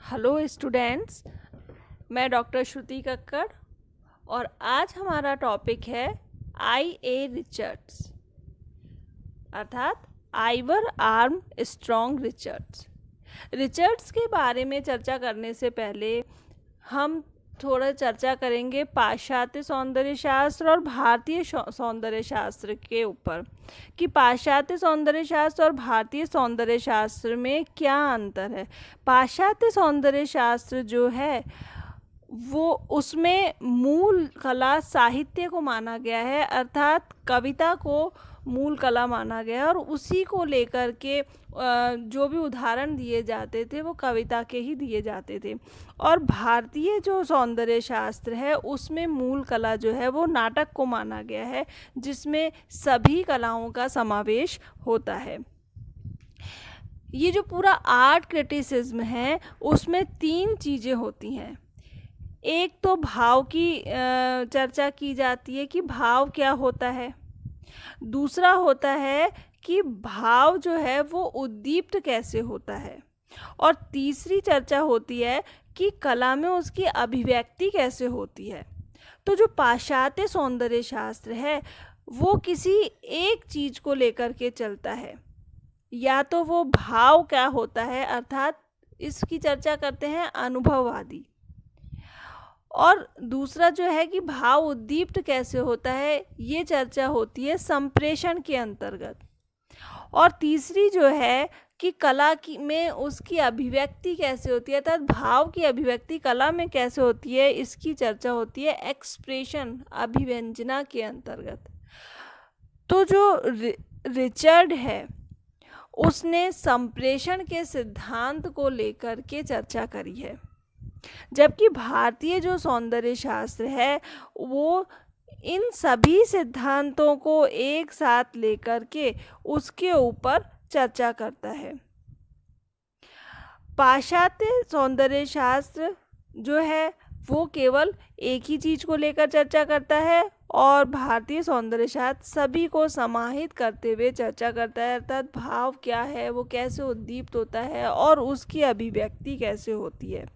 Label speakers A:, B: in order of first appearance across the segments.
A: Hello students, मैं doctor श्रुति कक्कड़ और आज हमारा टॉपिक है आई ए रिचर्ड्स अर्थात Ivoire arm strong Richards. Richards के बारे में चर्चा करने से पहले हम थोड़ा चर्चा करेंगे पाश्चात्य सौंदर्य शास्त्र और भारतीय सौंदर्य शास्त्र के ऊपर कि पाश्चात्य सौंदर्य शास्त्र और भारतीय सौंदर्य शास्त्र में क्या अंतर है। पाश्चात्य सौंदर्य शास्त्र जो है वो उसमें मूल कला साहित्य को माना गया है, अर्थात कविता को मूल कला माना गया है और उसी को लेकर के जो भी उदाहरण दिए जाते थे वो कविता के ही दिए जाते थे। और भारतीय जो सौंदर्य शास्त्र है उसमें मूल कला जो है वो नाटक को माना गया है, जिसमें सभी कलाओं का समावेश होता है। ये जो पूरा आर्ट क्रिटिसिज्म है उसमें तीन चीज़ें होती हैं। एक तो भाव की चर्चा की जाती है कि भाव क्या होता है। दूसरा होता है कि भाव जो है वो उद्दीप्त कैसे होता है। और तीसरी चर्चा होती है कि कला में उसकी अभिव्यक्ति कैसे होती है। तो जो पाश्चात्य सौंदर्य शास्त्र है वो किसी एक चीज़ को लेकर के चलता है, या तो वो भाव क्या होता है अर्थात इसकी चर्चा करते हैं अनुभववादी, और दूसरा जो है कि भाव उद्दीप्त कैसे होता है ये चर्चा होती है संप्रेषण के अंतर्गत। और तीसरी जो है कि कला की में उसकी अभिव्यक्ति कैसे होती है अर्थात भाव की अभिव्यक्ति कला में कैसे होती है, इसकी चर्चा होती है एक्सप्रेशन अभिव्यंजना के अंतर्गत। तो जो रिचर्ड है उसने संप्रेषण के सिद्धांत को लेकर के चर्चा करी है, जबकि भारतीय जो सौंदर्य शास्त्र है वो इन सभी सिद्धांतों को एक साथ लेकर के उसके ऊपर चर्चा करता है। पाश्चात्य सौंदर्य शास्त्र जो है वो केवल एक ही चीज को लेकर चर्चा करता है और भारतीय सौंदर्य शास्त्र सभी को समाहित करते हुए चर्चा करता है, अर्थात भाव क्या है, वो कैसे उद्दीप्त होता है और उसकी अभिव्यक्ति कैसे होती है।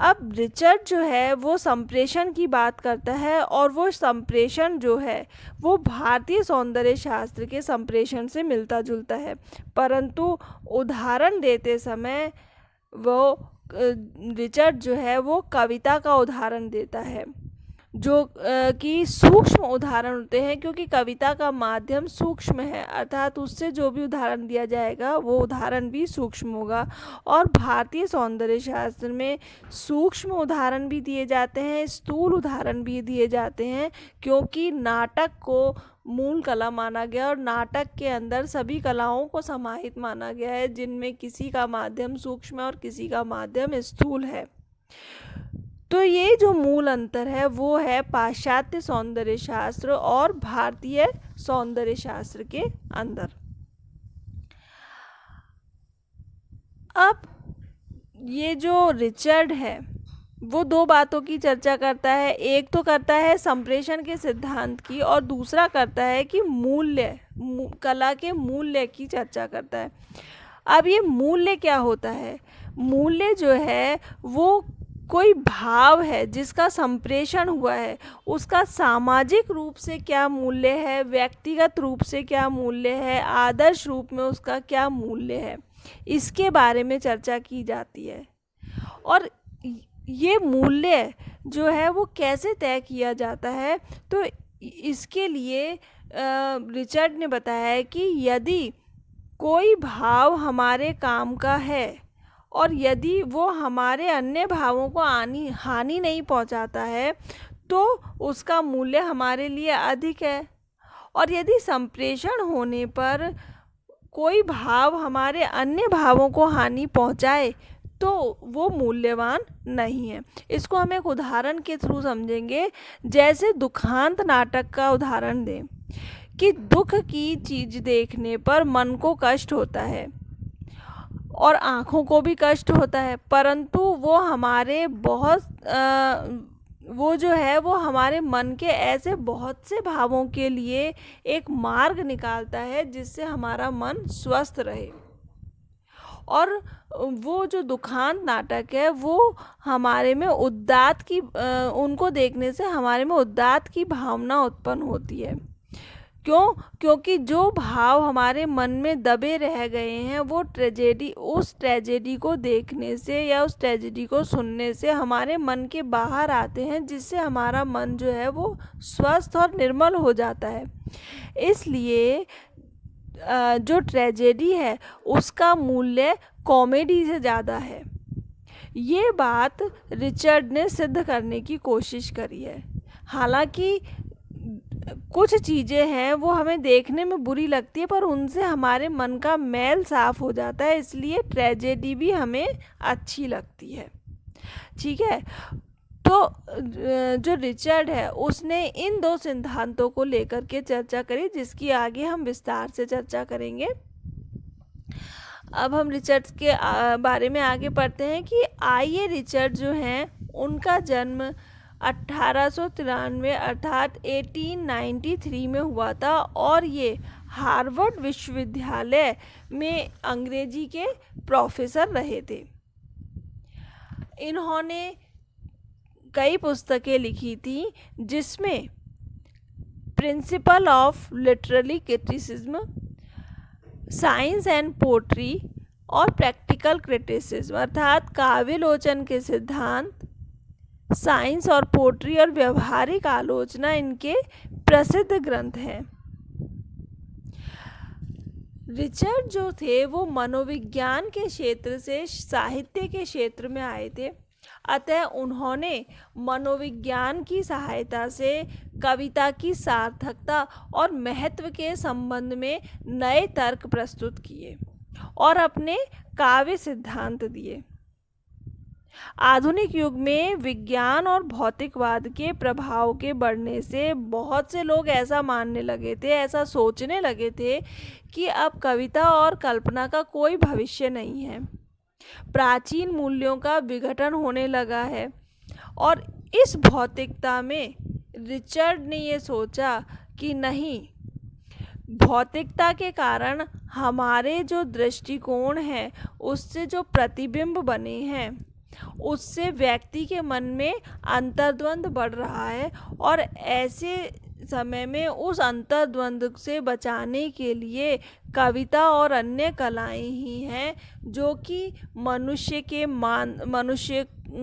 A: अब रिचर्ड जो है वो संप्रेषण की बात करता है और वो संप्रेषण जो है वो भारतीय सौंदर्य शास्त्र के संप्रेषण से मिलता जुलता है, परंतु उदाहरण देते समय वो रिचर्ड जो है वो कविता का उदाहरण देता है, जो कि सूक्ष्म उदाहरण होते हैं, क्योंकि कविता का माध्यम सूक्ष्म है अर्थात उससे जो भी उदाहरण दिया जाएगा वो उदाहरण भी सूक्ष्म होगा। और भारतीय सौंदर्य शास्त्र में सूक्ष्म उदाहरण भी दिए जाते हैं, स्थूल उदाहरण भी दिए जाते हैं, क्योंकि नाटक को मूल कला माना गया और नाटक के अंदर सभी कलाओं को समाहित माना गया है, जिनमें किसी का माध्यम सूक्ष्म और किसी का माध्यम स्थूल है। तो ये जो मूल अंतर है वो है पाश्चात्य सौंदर्य शास्त्र और भारतीय सौंदर्य शास्त्र के अंदर। अब ये जो रिचर्ड है वो दो बातों की चर्चा करता है, एक तो करता है संप्रेषण के सिद्धांत की और दूसरा करता है कि मूल्य कला के मूल्य की चर्चा करता है। अब ये मूल्य क्या होता है? मूल्य जो है वो कोई भाव है जिसका संप्रेषण हुआ है, उसका सामाजिक रूप से क्या मूल्य है, व्यक्तिगत रूप से क्या मूल्य है, आदर्श रूप में उसका क्या मूल्य है, इसके बारे में चर्चा की जाती है। और ये मूल्य जो है वो कैसे तय किया जाता है, तो इसके लिए रिचर्ड ने बताया है कि यदि कोई भाव हमारे काम का है और यदि वो हमारे अन्य भावों को हानि नहीं पहुंचाता है तो उसका मूल्य हमारे लिए अधिक है, और यदि संप्रेषण होने पर कोई भाव हमारे अन्य भावों को हानि पहुंचाए तो वो मूल्यवान नहीं है। इसको हम एक उदाहरण के थ्रू समझेंगे, जैसे दुखांत नाटक का उदाहरण दें कि दुख की चीज़ देखने पर मन को कष्ट होता है और आँखों को भी कष्ट होता है, परंतु वो हमारे वो जो है वो हमारे मन के ऐसे बहुत से भावों के लिए एक मार्ग निकालता है जिससे हमारा मन स्वस्थ रहे। और वो जो दुखांत नाटक है वो हमारे में उदात्त की उनको देखने से हमारे में उदात्त की भावना उत्पन्न होती है। क्यों? क्योंकि जो भाव हमारे मन में दबे रह गए हैं वो उस ट्रेजेडी को देखने से या उस ट्रेजेडी को सुनने से हमारे मन के बाहर आते हैं, जिससे हमारा मन जो है वो स्वस्थ और निर्मल हो जाता है। इसलिए जो ट्रेजेडी है उसका मूल्य कॉमेडी से ज़्यादा है। ये बात रिचर्ड ने सिद्ध करने की कोशिश करी है। हालांकि कुछ चीज़ें हैं वो हमें देखने में बुरी लगती है, पर उनसे हमारे मन का मैल साफ हो जाता है, इसलिए ट्रेजेडी भी हमें अच्छी लगती है। ठीक है, तो जो रिचर्ड है उसने इन दो सिद्धांतों को लेकर के चर्चा करी, जिसकी आगे हम विस्तार से चर्चा करेंगे। अब हम रिचर्ड के बारे में आगे पढ़ते हैं कि आइए रिचर्ड जो हैं उनका जन्म 1893 अर्थात 1893 में हुआ था और ये हार्वर्ड विश्वविद्यालय में अंग्रेजी के प्रोफेसर रहे थे। इन्होंने कई पुस्तकें लिखी थी, जिसमें principle of literary criticism, science and poetry और प्रैक्टिकल क्रिटिसिज्म अर्थात काव्यलोचन के सिद्धांत, साइंस और पोट्री और व्यवहारिक आलोचना इनके प्रसिद्ध ग्रंथ हैं। रिचर्ड जो थे वो मनोविज्ञान के क्षेत्र से साहित्य के क्षेत्र में आए थे, अतः उन्होंने मनोविज्ञान की सहायता से कविता की सार्थकता और महत्व के संबंध में नए तर्क प्रस्तुत किए और अपने काव्य सिद्धांत दिए। आधुनिक युग में विज्ञान और भौतिकवाद के प्रभाव के बढ़ने से बहुत से लोग ऐसा मानने लगे थे, ऐसा सोचने लगे थे कि अब कविता और कल्पना का कोई भविष्य नहीं है, प्राचीन मूल्यों का विघटन होने लगा है। और इस भौतिकता में रिचर्ड ने ये सोचा कि नहीं, भौतिकता के कारण हमारे जो दृष्टिकोण हैं उससे जो प्रतिबिंब बने हैं उससे व्यक्ति के मन में अंतर्द्वंद बढ़ रहा है, और ऐसे समय में उस अंतर्द्वंद से बचाने के लिए कविता और अन्य कलाएं ही हैं जो कि मनुष्य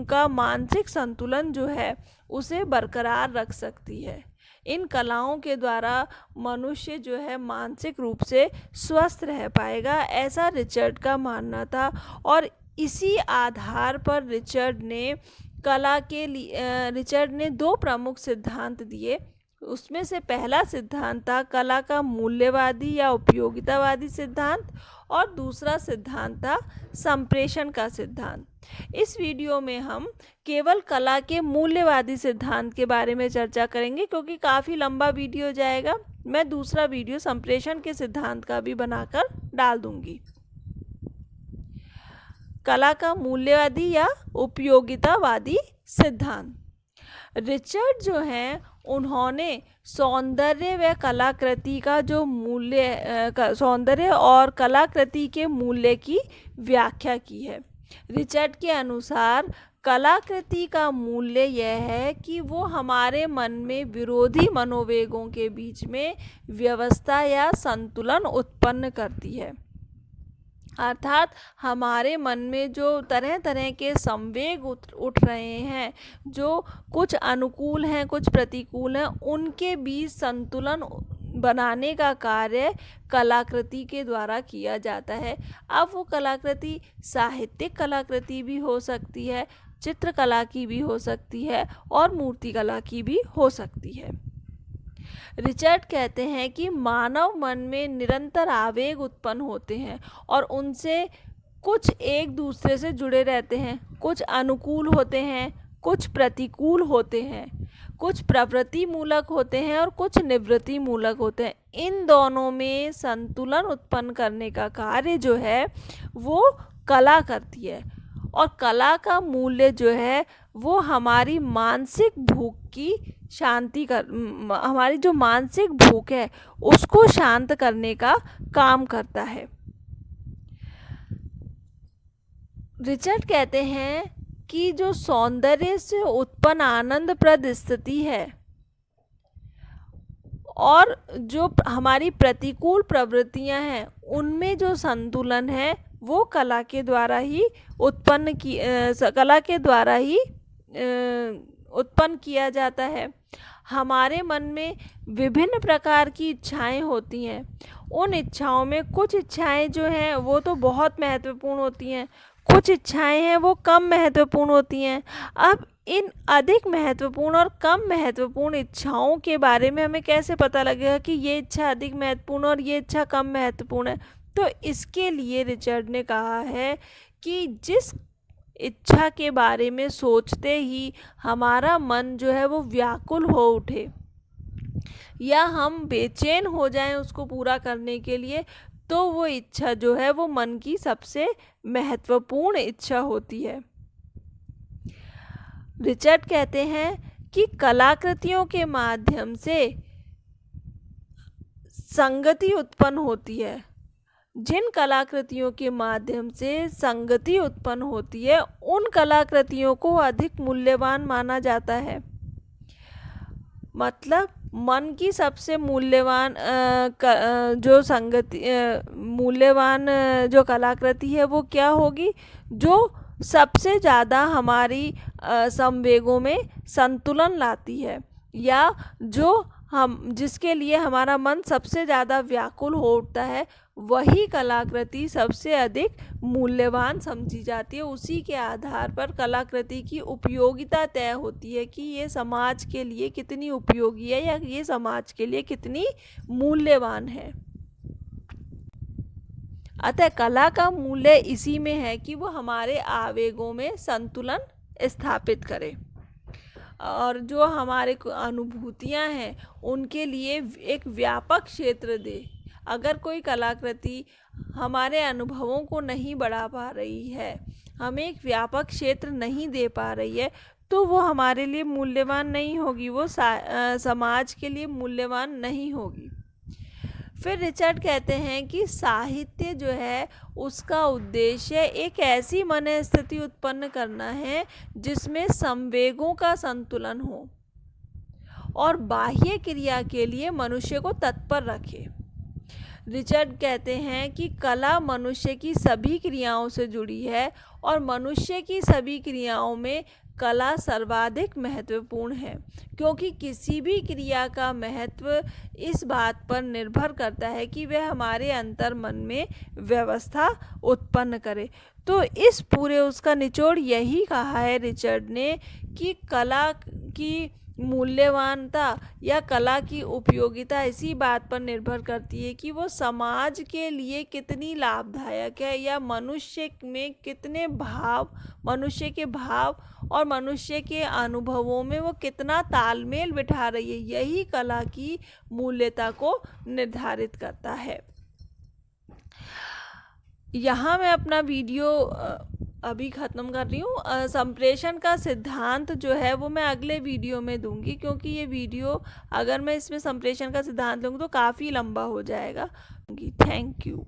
A: का मानसिक संतुलन जो है उसे बरकरार रख सकती है। इन कलाओं के द्वारा मनुष्य जो है मानसिक रूप से स्वस्थ रह पाएगा, ऐसा रिचर्ड का मानना था। और इसी आधार पर रिचर्ड ने दो प्रमुख सिद्धांत दिए। उसमें से पहला सिद्धांत था कला का मूल्यवादी या उपयोगितावादी सिद्धांत, और दूसरा सिद्धांत था संप्रेषण का सिद्धांत। इस वीडियो में हम केवल कला के मूल्यवादी सिद्धांत के बारे में चर्चा करेंगे, क्योंकि काफ़ी लंबा वीडियो जाएगा। मैं दूसरा वीडियो संप्रेषण के सिद्धांत का भी बनाकर डाल दूंगी। कला का मूल्यवादी या उपयोगितावादी सिद्धांत। रिचर्ड जो हैं उन्होंने सौंदर्य व कलाकृति का जो सौंदर्य और कलाकृति के मूल्य की व्याख्या की है। रिचर्ड के अनुसार कलाकृति का मूल्य यह है कि वो हमारे मन में विरोधी मनोवेगों के बीच में व्यवस्था या संतुलन उत्पन्न करती है। अर्थात हमारे मन में जो तरह तरह के संवेग उठ रहे हैं, जो कुछ अनुकूल हैं कुछ प्रतिकूल हैं, उनके बीच संतुलन बनाने का कार्य कलाकृति के द्वारा किया जाता है। अब वो कलाकृति साहित्यिक कलाकृति भी हो सकती है, चित्रकला की भी हो सकती है और मूर्तिकला की भी हो सकती है। रिचर्ड कहते हैं कि मानव मन में निरंतर आवेग उत्पन्न होते हैं और उनसे कुछ एक दूसरे से जुड़े रहते हैं, कुछ अनुकूल होते हैं, कुछ प्रतिकूल होते हैं, कुछ प्रवृत्ति मूलक होते हैं और कुछ निवृत्ति मूलक होते हैं। इन दोनों में संतुलन उत्पन्न करने का कार्य जो है वो कला करती है, और कला का मूल्य जो है वो हमारी मानसिक भूख की शांति हमारी जो मानसिक भूख है उसको शांत करने का काम करता है। रिचर्ड कहते हैं कि जो सौंदर्य से उत्पन्न आनंदप्रद स्थिति है और जो हमारी प्रतिकूल प्रवृत्तियां हैं उनमें जो संतुलन है वो कला के द्वारा ही उत्पन्न किया जाता है। हमारे मन में विभिन्न प्रकार की इच्छाएं होती हैं। उन इच्छाओं में कुछ इच्छाएं जो हैं वो तो बहुत महत्वपूर्ण होती हैं, कुछ इच्छाएं हैं वो कम महत्वपूर्ण होती हैं। अब इन अधिक महत्वपूर्ण और कम महत्वपूर्ण इच्छाओं के बारे में हमें कैसे पता लगेगा कि ये इच्छा अधिक महत्वपूर्ण और ये इच्छा कम महत्वपूर्ण है? तो इसके लिए रिचर्ड ने कहा है कि जिस इच्छा के बारे में सोचते ही हमारा मन जो है वो व्याकुल हो उठे या हम बेचैन हो जाएं उसको पूरा करने के लिए, तो वो इच्छा जो है वो मन की सबसे महत्वपूर्ण इच्छा होती है। रिचर्ड कहते हैं कि कलाकृतियों के माध्यम से संगति उत्पन्न होती है। जिन कलाकृतियों के माध्यम से संगति उत्पन्न होती है उन कलाकृतियों को अधिक मूल्यवान माना जाता है। मतलब मन की सबसे मूल्यवान जो कलाकृति है वो क्या होगी? जो सबसे ज़्यादा हमारी संवेगों में संतुलन लाती है या जिसके लिए हमारा मन सबसे ज़्यादा व्याकुल हो उठता है, वही कलाकृति सबसे अधिक मूल्यवान समझी जाती है। उसी के आधार पर कलाकृति की उपयोगिता तय होती है कि ये समाज के लिए कितनी उपयोगी है या ये समाज के लिए कितनी मूल्यवान है। अतः कला का मूल्य इसी में है कि वो हमारे आवेगों में संतुलन स्थापित करे और जो हमारे अनुभूतियाँ हैं उनके लिए एक व्यापक क्षेत्र दे। अगर कोई कलाकृति हमारे अनुभवों को नहीं बढ़ा पा रही है, हमें एक व्यापक क्षेत्र नहीं दे पा रही है, तो वो हमारे लिए मूल्यवान नहीं होगी, वो समाज के लिए मूल्यवान नहीं होगी। फिर रिचर्ड कहते हैं कि साहित्य जो है उसका उद्देश्य एक ऐसी मन स्थिति उत्पन्न करना है जिसमें संवेगों का संतुलन हो और बाह्य क्रिया के लिए मनुष्य को तत्पर रखे। रिचर्ड कहते हैं कि कला मनुष्य की सभी क्रियाओं से जुड़ी है और मनुष्य की सभी क्रियाओं में कला सर्वाधिक महत्वपूर्ण है, क्योंकि किसी भी क्रिया का महत्व इस बात पर निर्भर करता है कि वह हमारे अंतर मन में व्यवस्था उत्पन्न करे। तो इस पूरे उसका निचोड़ यही कहा है रिचर्ड ने कि कला की मूल्यवानता या कला की उपयोगिता इसी बात पर निर्भर करती है कि वो समाज के लिए कितनी लाभदायक है या मनुष्य में कितने मनुष्य के भाव और मनुष्य के अनुभवों में वो कितना तालमेल बिठा रही है। यही कला की मूल्यता को निर्धारित करता है। यहाँ मैं अपना वीडियो अभी ख़त्म कर रही हूँ। संप्रेषण का सिद्धांत जो है वो मैं अगले वीडियो में दूंगी, क्योंकि ये वीडियो अगर मैं इसमें संप्रेषण का सिद्धांत लूँगी तो काफ़ी लंबा हो जाएगा। Thank you.